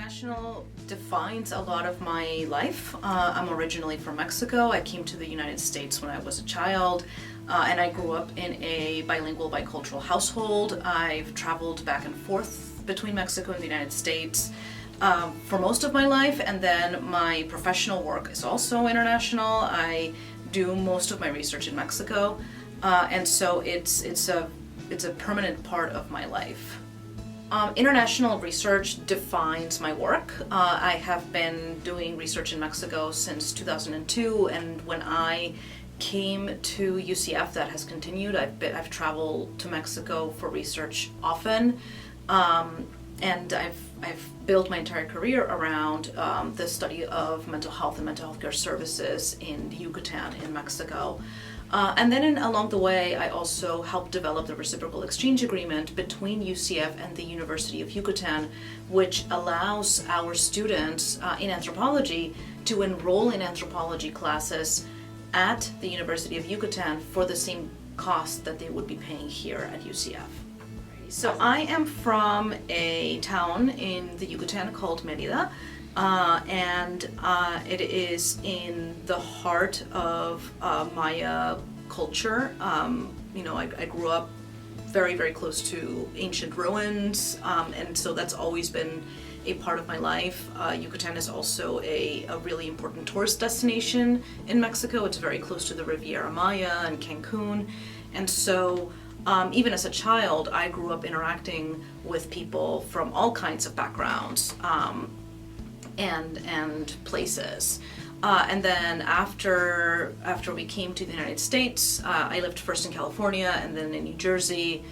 International defines a lot of my life. I'm originally from Mexico. I came to the United States when I was a child, and I grew up in a bilingual, bicultural household. I've traveled back and forth between Mexico and the United States for most of my life, and then my professional work is also international. I do most of my research in Mexico, and so it's a permanent part of my life. International research defines my work. I have been doing research in Mexico since 2002, and when I came to UCF, that has continued. I've traveled to Mexico for research often, and I've built my entire career around the study of mental health and mental health care services in Yucatan in Mexico. And then along the way, I also helped develop the reciprocal exchange agreement between UCF and the University of Yucatan, which allows our students in anthropology to enroll in anthropology classes at the University of Yucatan for the same cost that they would be paying here at UCF. So I am from a town in the Yucatan called Mérida. And it is in the heart of Maya culture. I grew up very, very close to ancient ruins, and so that's always been a part of my life. Yucatan is also a really important tourist destination in Mexico. It's very close to the Riviera Maya and Cancun, and so even as a child, I grew up interacting with people from all kinds of backgrounds. And places. And then after we came to the United States, I lived first in California and then in New Jersey.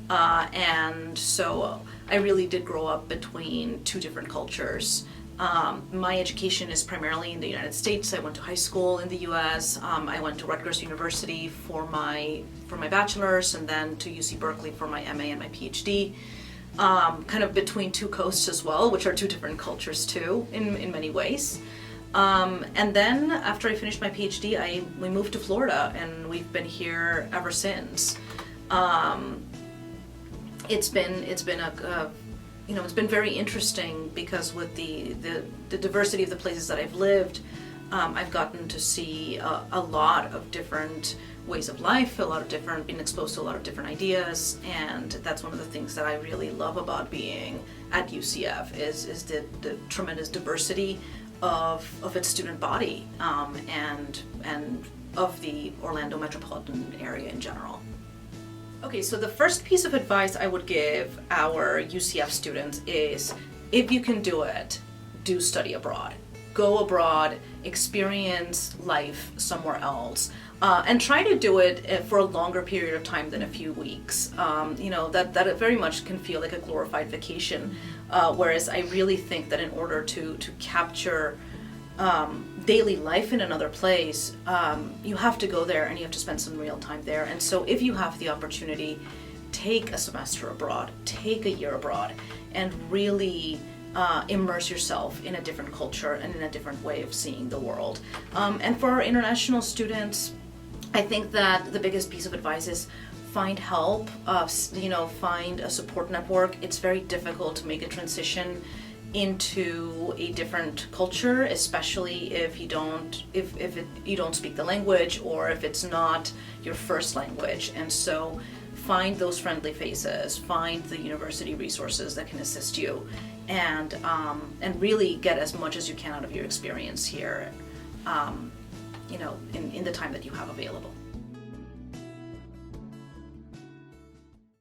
And so I really did grow up between two different cultures. My education is primarily in the United States. I went to high school in the US. I went to Rutgers University for my bachelor's, and then to UC Berkeley for my MA and my PhD. Kind of between two coasts as well, which are two different cultures too, in many ways. And then after I finished my PhD, we moved to Florida, and we've been here ever since. It's been very interesting because with the diversity of the places that I've lived, I've gotten to see a lot of different ways of life, being exposed to a lot of different ideas, and that's one of the things that I really love about being at UCF is the tremendous diversity of its student body, and of the Orlando metropolitan area in general. Okay, so the first piece of advice I would give our UCF students is, if you can do it, do study abroad. Go abroad, experience life somewhere else, and try to do it for a longer period of time than a few weeks. That very much can feel like a glorified vacation, whereas I really think that in order to capture daily life in another place, you have to go there and you have to spend some real time there. And so if you have the opportunity, take a semester abroad, take a year abroad, and really immerse yourself in a different culture and in a different way of seeing the world. And for our international students, I think that the biggest piece of advice is find help, find a support network. It's very difficult to make a transition into a different culture, especially if you don't speak the language, or if it's not your first language. And so find those friendly faces, find the university resources that can assist you, and really get as much as you can out of your experience here, in the time that you have available.